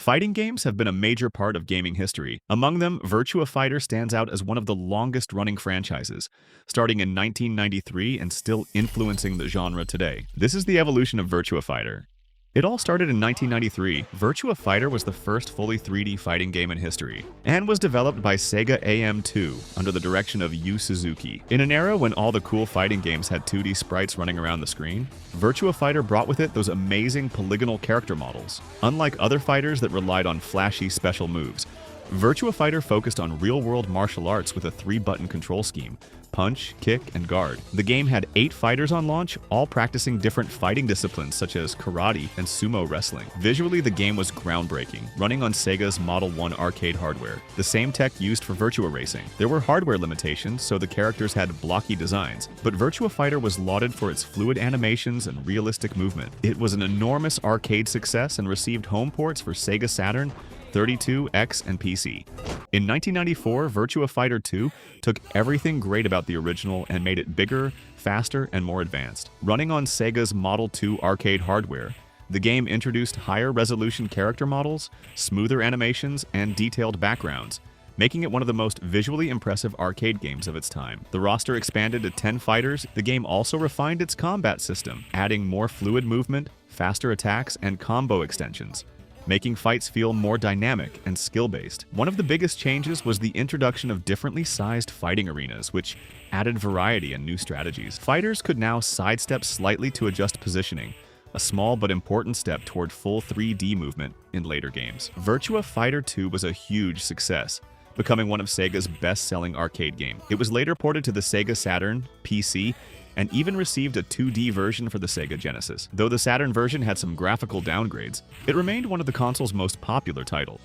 Fighting games have been a major part of gaming history. Among them, Virtua Fighter stands out as one of the longest-running franchises, starting in 1993 and still influencing the genre today. This is the evolution of Virtua Fighter. It all started in 1993. Virtua Fighter was the first fully 3D fighting game in history, and was developed by Sega AM2 under the direction of Yu Suzuki. In an era when all the cool fighting games had 2D sprites running around the screen, Virtua Fighter brought with it those amazing polygonal character models. Unlike other fighters that relied on flashy special moves, Virtua Fighter focused on real-world martial arts with a 3-button control scheme: punch, kick, and guard. The game had 8 fighters on launch, all practicing different fighting disciplines such as karate and sumo wrestling. Visually, the game was groundbreaking, running on Sega's Model 1 arcade hardware, the same tech used for Virtua Racing. There were hardware limitations, so the characters had blocky designs, but Virtua Fighter was lauded for its fluid animations and realistic movement. It was an enormous arcade success and received home ports for Sega Saturn, 32X, and PC. In 1994, Virtua Fighter 2 took everything great about the original and made it bigger, faster, and more advanced. Running on Sega's Model 2 arcade hardware, the game introduced higher resolution character models, smoother animations, and detailed backgrounds, making it one of the most visually impressive arcade games of its time. The roster expanded to 10 fighters. The game also refined its combat system, adding more fluid movement, faster attacks, and combo extensions, making fights feel more dynamic and skill-based. One of the biggest changes was the introduction of differently sized fighting arenas, which added variety and new strategies. Fighters could now sidestep slightly to adjust positioning, a small but important step toward full 3D movement in later games. Virtua Fighter 2 was a huge success, becoming one of Sega's best-selling arcade games. It was later ported to the Sega Saturn, PC, and even received a 2D version for the Sega Genesis. Though the Saturn version had some graphical downgrades, it remained one of the console's most popular titles.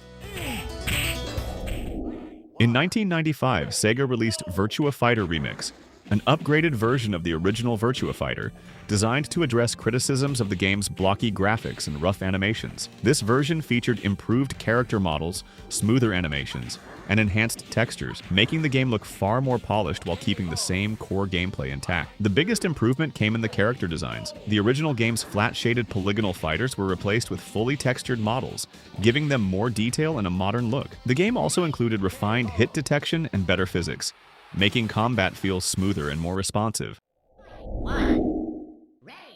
In 1995, Sega released Virtua Fighter Remix, an upgraded version of the original Virtua Fighter, designed to address criticisms of the game's blocky graphics and rough animations. This version featured improved character models, smoother animations, and enhanced textures, making the game look far more polished while keeping the same core gameplay intact. The biggest improvement came in the character designs. The original game's flat-shaded polygonal fighters were replaced with fully textured models, giving them more detail and a modern look. The game also included refined hit detection and better physics, making combat feel smoother and more responsive.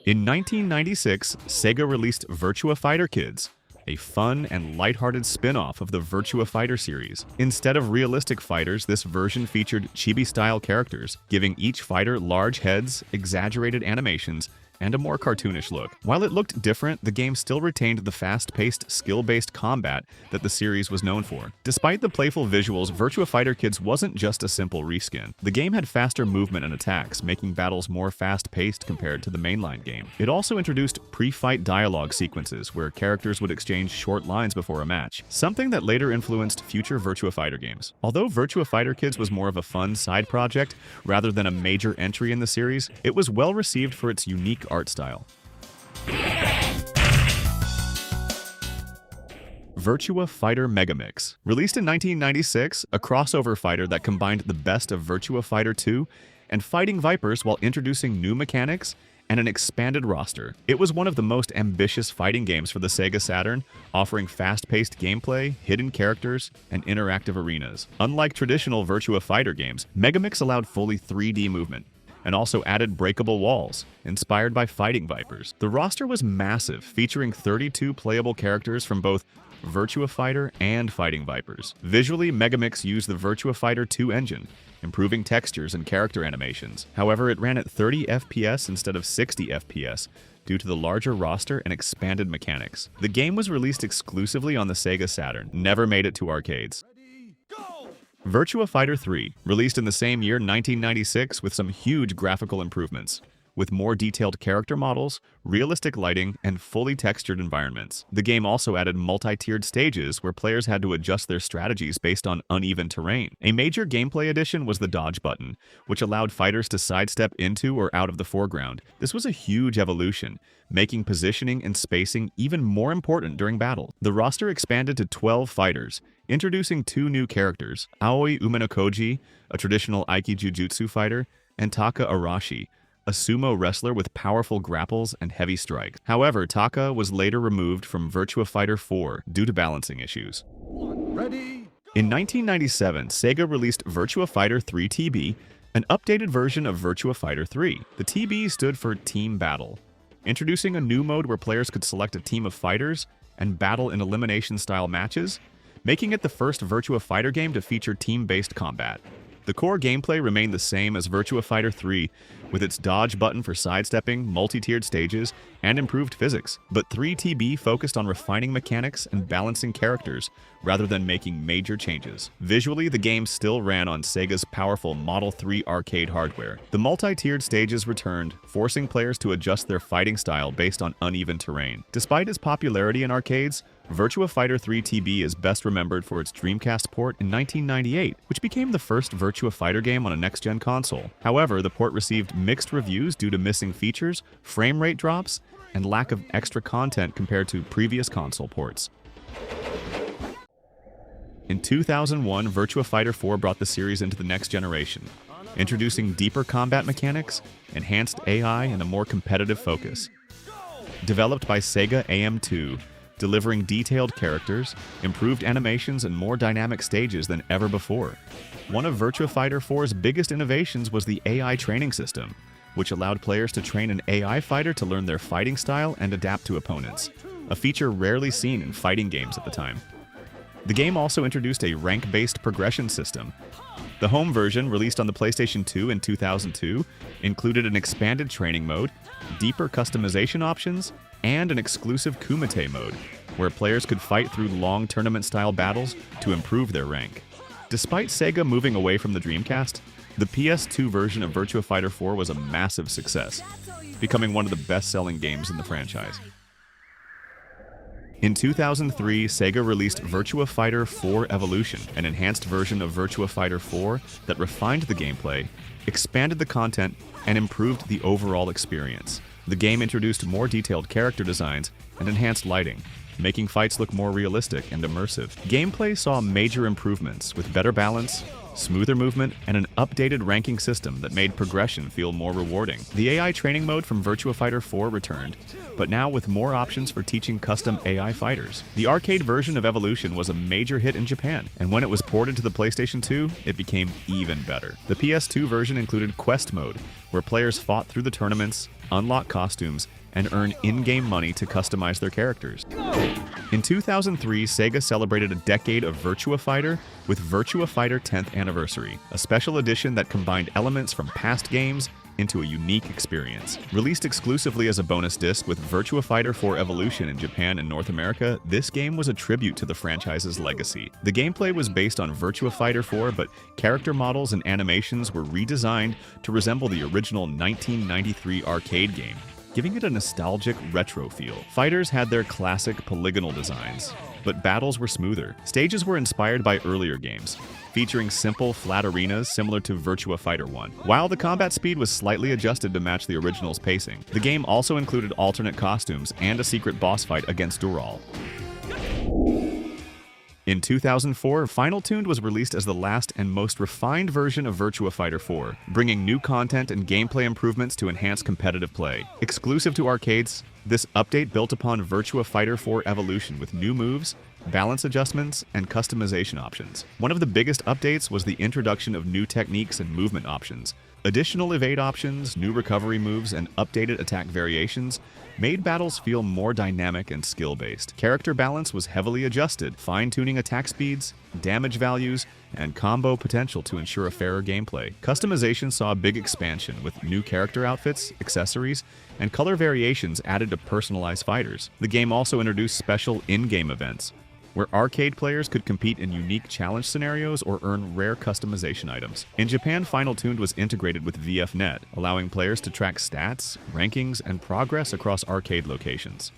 In 1996, Sega released Virtua Fighter Kids, a fun and lighthearted spin-off of the Virtua Fighter series. Instead of realistic fighters, this version featured chibi-style characters, giving each fighter large heads, exaggerated animations, and a more cartoonish look. While it looked different, the game still retained the fast-paced, skill-based combat that the series was known for. Despite the playful visuals, Virtua Fighter Kids wasn't just a simple reskin. The game had faster movement and attacks, making battles more fast-paced compared to the mainline game. It also introduced pre-fight dialogue sequences, where characters would exchange short lines before a match, something that later influenced future Virtua Fighter games. Although Virtua Fighter Kids was more of a fun side project rather than a major entry in the series, it was well received for its unique art style. Virtua Fighter Megamix. Released in 1996, a crossover fighter that combined the best of Virtua Fighter 2 and Fighting Vipers while introducing new mechanics and an expanded roster. It was one of the most ambitious fighting games for the Sega Saturn, offering fast-paced gameplay, hidden characters, and interactive arenas. Unlike traditional Virtua Fighter games, Megamix allowed fully 3D movement, and also added breakable walls, inspired by Fighting Vipers. The roster was massive, featuring 32 playable characters from both Virtua Fighter and Fighting Vipers. Visually, Megamix used the Virtua Fighter 2 engine, improving textures and character animations. However, it ran at 30 FPS instead of 60 FPS, due to the larger roster and expanded mechanics. The game was released exclusively on the Sega Saturn, never made it to arcades. Virtua Fighter 3, released in the same year, 1996, with some huge graphical improvements, with more detailed character models, realistic lighting, and fully textured environments. The game also added multi-tiered stages where players had to adjust their strategies based on uneven terrain. A major gameplay addition was the dodge button, which allowed fighters to sidestep into or out of the foreground. This was a huge evolution, making positioning and spacing even more important during battle. The roster expanded to 12 fighters, introducing 2 new characters: Aoi Umenokoji, a traditional Aikijujutsu fighter, and Taka Arashi, a sumo wrestler with powerful grapples and heavy strikes. However, Taka was later removed from Virtua Fighter 4 due to balancing issues. Ready? In 1997, Sega released Virtua Fighter 3 TB, an updated version of Virtua Fighter 3. The TB stood for Team Battle, introducing a new mode where players could select a team of fighters and battle in elimination-style matches, making it the first Virtua Fighter game to feature team-based combat. The core gameplay remained the same as Virtua Fighter 3, with its dodge button for sidestepping, multi-tiered stages, and improved physics. But 3TB focused on refining mechanics and balancing characters, rather than making major changes. Visually, the game still ran on Sega's powerful Model 3 arcade hardware. The multi-tiered stages returned, forcing players to adjust their fighting style based on uneven terrain. Despite its popularity in arcades, Virtua Fighter 3 TB is best remembered for its Dreamcast port in 1998, which became the first Virtua Fighter game on a next-gen console. However, the port received mixed reviews due to missing features, frame rate drops, and lack of extra content compared to previous console ports. In 2001, Virtua Fighter 4 brought the series into the next generation, introducing deeper combat mechanics, enhanced AI, and a more competitive focus. Developed by Sega AM2, delivering detailed characters, improved animations, and more dynamic stages than ever before. One of Virtua Fighter 4's biggest innovations was the AI training system, which allowed players to train an AI fighter to learn their fighting style and adapt to opponents, a feature rarely seen in fighting games at the time. The game also introduced a rank-based progression system. The home version, released on the PlayStation 2 in 2002, included an expanded training mode, deeper customization options, and an exclusive Kumite mode, where players could fight through long tournament-style battles to improve their rank. Despite Sega moving away from the Dreamcast, the PS2 version of Virtua Fighter 4 was a massive success, becoming one of the best-selling games in the franchise. In 2003, Sega released Virtua Fighter 4 Evolution, an enhanced version of Virtua Fighter 4 that refined the gameplay, expanded the content, and improved the overall experience. The game introduced more detailed character designs and enhanced lighting, making fights look more realistic and immersive. Gameplay saw major improvements with better balance, smoother movement, and an updated ranking system that made progression feel more rewarding. The AI training mode from Virtua Fighter 4 returned, but now with more options for teaching custom AI fighters. The arcade version of Evolution was a major hit in Japan, and when it was ported to the PlayStation 2, it became even better. The PS2 version included Quest mode, where players fought through the tournaments, unlock costumes, and earn in-game money to customize their characters. In 2003, Sega celebrated a decade of Virtua Fighter with Virtua Fighter 10th Anniversary, a special edition that combined elements from past games into a unique experience. Released exclusively as a bonus disc with Virtua Fighter 4 Evolution in Japan and North America, this game was a tribute to the franchise's legacy. The gameplay was based on Virtua Fighter 4, but character models and animations were redesigned to resemble the original 1993 arcade game, giving it a nostalgic retro feel. Fighters had their classic polygonal designs, but battles were smoother. Stages were inspired by earlier games, featuring simple, flat arenas similar to Virtua Fighter 1. While the combat speed was slightly adjusted to match the original's pacing, the game also included alternate costumes and a secret boss fight against Dural. In 2004, Final Tuned was released as the last and most refined version of Virtua Fighter 4, bringing new content and gameplay improvements to enhance competitive play. Exclusive to arcades, this update built upon Virtua Fighter 4 Evolution with new moves, balance adjustments, and customization options. One of the biggest updates was the introduction of new techniques and movement options. Additional evade options, new recovery moves, and updated attack variations made battles feel more dynamic and skill-based. Character balance was heavily adjusted, fine-tuning attack speeds, damage values, and combo potential to ensure a fairer gameplay. Customization saw a big expansion with new character outfits, accessories, and color variations added to personalize fighters. The game also introduced special in-game events, where arcade players could compete in unique challenge scenarios or earn rare customization items. In Japan, Final Tuned was integrated with VFNet, allowing players to track stats, rankings, and progress across arcade locations.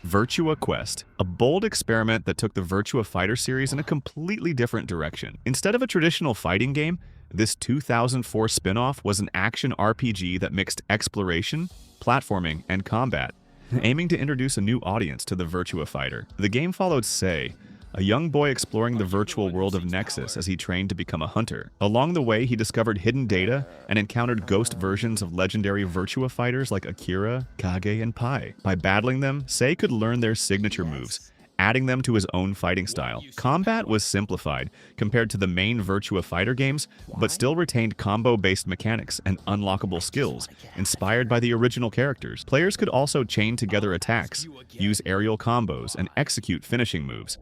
Virtua Quest, a bold experiment that took the Virtua Fighter series in a completely different direction. Instead of a traditional fighting game, this 2004 spin-off was an action RPG that mixed exploration, platforming, and combat, aiming to introduce a new audience to the Virtua Fighter. The game followed Sei, a young boy exploring the virtual world of Nexus as he trained to become a hunter. Along the way, he discovered hidden data and encountered ghost versions of legendary Virtua fighters like Akira, Kage, and Pai. By battling them, Sei could learn their signature moves, adding them to his own fighting style. Combat was simplified compared to the main Virtua Fighter games, but still retained combo-based mechanics and unlockable skills, inspired by the original characters. Players could also chain together attacks, use aerial combos, and execute finishing moves.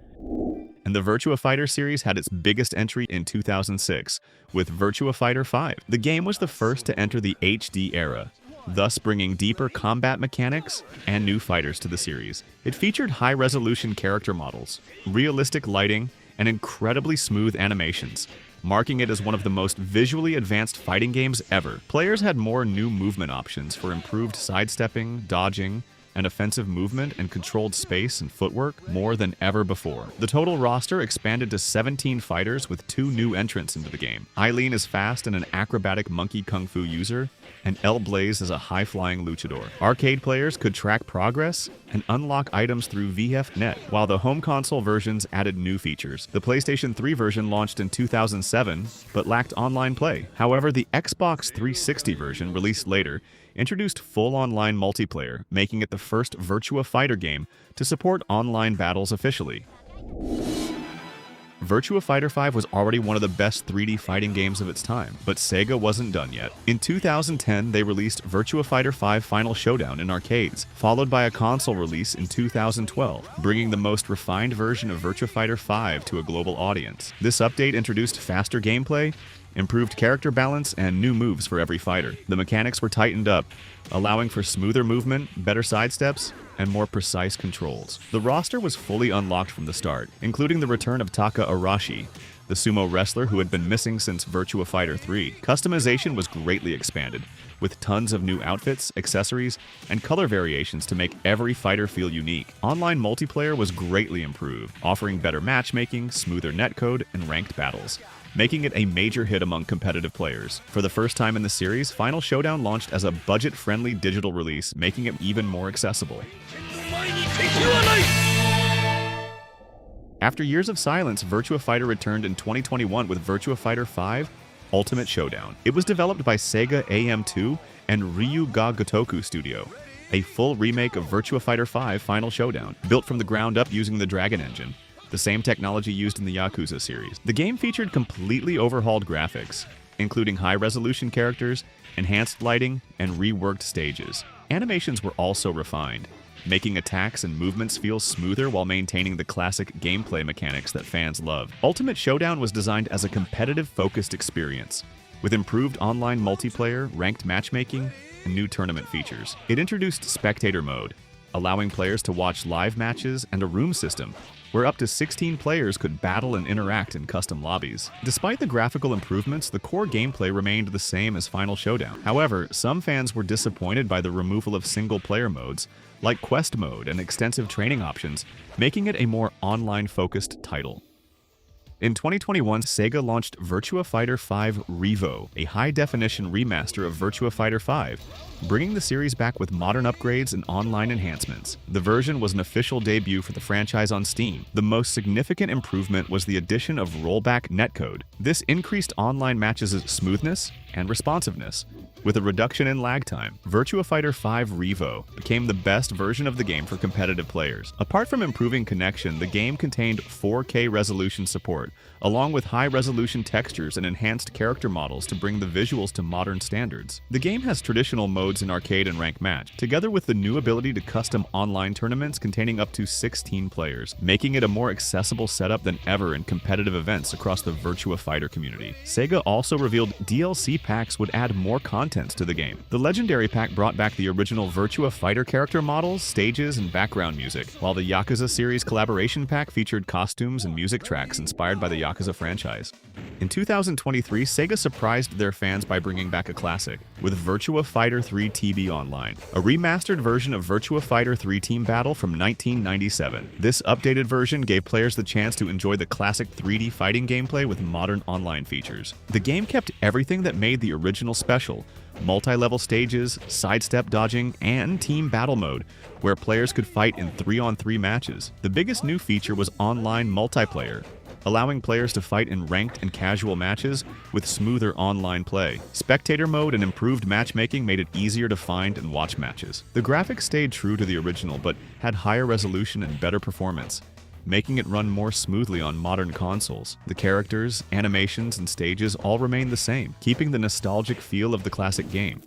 And the Virtua Fighter series had its biggest entry in 2006, with Virtua Fighter 5. The game was the first to enter the HD era, thus bringing deeper combat mechanics and new fighters to the series. It featured high-resolution character models, realistic lighting, and incredibly smooth animations, marking it as one of the most visually advanced fighting games ever. Players had more new movement options for improved sidestepping, dodging, and offensive movement and controlled space and footwork more than ever before. The total roster expanded to 17 fighters with 2 new entrants into the game. Eileen is fast and an acrobatic monkey kung fu user, and El Blaze is a high-flying luchador. Arcade players could track progress and unlock items through VFNet, while the home console versions added new features. The PlayStation 3 version launched in 2007, but lacked online play. However, the Xbox 360 version, released later, introduced full online multiplayer, making it the first Virtua Fighter game to support online battles officially. Virtua Fighter 5 was already one of the best 3D fighting games of its time, but Sega wasn't done yet. In 2010, they released Virtua Fighter 5 Final Showdown in arcades, followed by a console release in 2012, bringing the most refined version of Virtua Fighter 5 to a global audience. This update introduced faster gameplay, improved character balance, and new moves for every fighter. The mechanics were tightened up, allowing for smoother movement, better sidesteps, and more precise controls. The roster was fully unlocked from the start, including the return of Taka Arashi, the sumo wrestler who had been missing since Virtua Fighter 3. Customization was greatly expanded, with tons of new outfits, accessories, and color variations to make every fighter feel unique. Online multiplayer was greatly improved, offering better matchmaking, smoother netcode, and ranked battles, making it a major hit among competitive players. For the first time in the series, Final Showdown launched as a budget-friendly digital release, making it even more accessible. After years of silence, Virtua Fighter returned in 2021 with Virtua Fighter 5 Ultimate Showdown. It was developed by Sega AM2 and Ryu Ga Gotoku Studio, a full remake of Virtua Fighter 5 Final Showdown, built from the ground up using the Dragon Engine, the same technology used in the Yakuza series. The game featured completely overhauled graphics, including high-resolution characters, enhanced lighting, and reworked stages. Animations were also refined, making attacks and movements feel smoother while maintaining the classic gameplay mechanics that fans love. Ultimate Showdown was designed as a competitive-focused experience, with improved online multiplayer, ranked matchmaking, and new tournament features. It introduced spectator mode, allowing players to watch live matches, and a room system, where up to 16 players could battle and interact in custom lobbies. Despite the graphical improvements, the core gameplay remained the same as Final Showdown. However, some fans were disappointed by the removal of single-player modes, like Quest mode and extensive training options, making it a more online-focused title. In 2021, Sega launched Virtua Fighter 5 RE.V.O, a high-definition remaster of Virtua Fighter 5, bringing the series back with modern upgrades and online enhancements. The version was an official debut for the franchise on Steam. The most significant improvement was the addition of rollback netcode. This increased online matches' smoothness and responsiveness, with a reduction in lag time. Virtua Fighter 5 RE.V.O became the best version of the game for competitive players. Apart from improving connection, the game contained 4K resolution support, along with high-resolution textures and enhanced character models to bring the visuals to modern standards. The game has traditional modes in arcade and rank match, together with the new ability to custom online tournaments containing up to 16 players, making it a more accessible setup than ever in competitive events across the Virtua Fighter community. Sega also revealed DLC packs would add more content to the game. The Legendary Pack brought back the original Virtua Fighter character models, stages, and background music, while the Yakuza series Collaboration Pack featured costumes and music tracks inspired by the Yakuza franchise. In 2023, Sega surprised their fans by bringing back a classic, with Virtua Fighter 3 TB Online, a remastered version of Virtua Fighter 3 Team Battle from 1997. This updated version gave players the chance to enjoy the classic 3D fighting gameplay with modern online features. The game kept everything that made the original special, multi-level stages, sidestep dodging, and team battle mode, where players could fight in 3-on-3 matches. The biggest new feature was online multiplayer, allowing players to fight in ranked and casual matches with smoother online play. Spectator mode and improved matchmaking made it easier to find and watch matches. The graphics stayed true to the original but had higher resolution and better performance, making it run more smoothly on modern consoles. The characters, animations, and stages all remain the same, keeping the nostalgic feel of the classic game.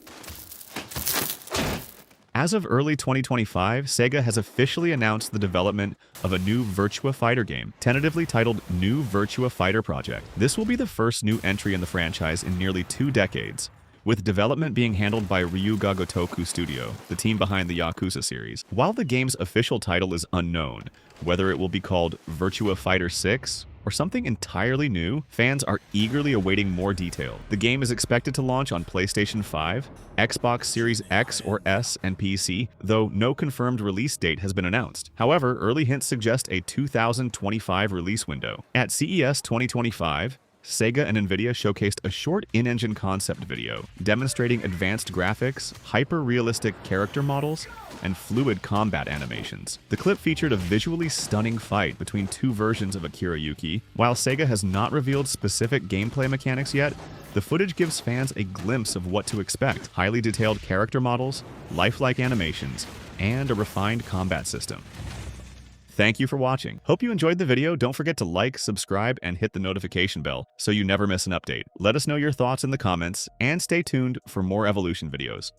As of early 2025, Sega has officially announced the development of a new Virtua Fighter game, tentatively titled New Virtua Fighter Project. This will be the first new entry in the franchise in nearly 2 decades, with development being handled by Ryuga Gotoku Studio, the team behind the Yakuza series. While the game's official title is unknown, whether it will be called Virtua Fighter 6 or something entirely new, fans are eagerly awaiting more detail. The game is expected to launch on PlayStation 5, Xbox Series X or S, and PC, though no confirmed release date has been announced. However, early hints suggest a 2025 release window. At CES 2025, Sega and Nvidia showcased a short in-engine concept video demonstrating advanced graphics, hyper-realistic character models, and fluid combat animations. The clip featured a visually stunning fight between 2 versions of Akira Yuki. While Sega has not revealed specific gameplay mechanics yet, the footage gives fans a glimpse of what to expect: highly detailed character models, lifelike animations, and a refined combat system. Thank you for watching. Hope you enjoyed the video. Don't forget to like, subscribe, and hit the notification bell so you never miss an update. Let us know your thoughts in the comments, and stay tuned for more Evolution videos.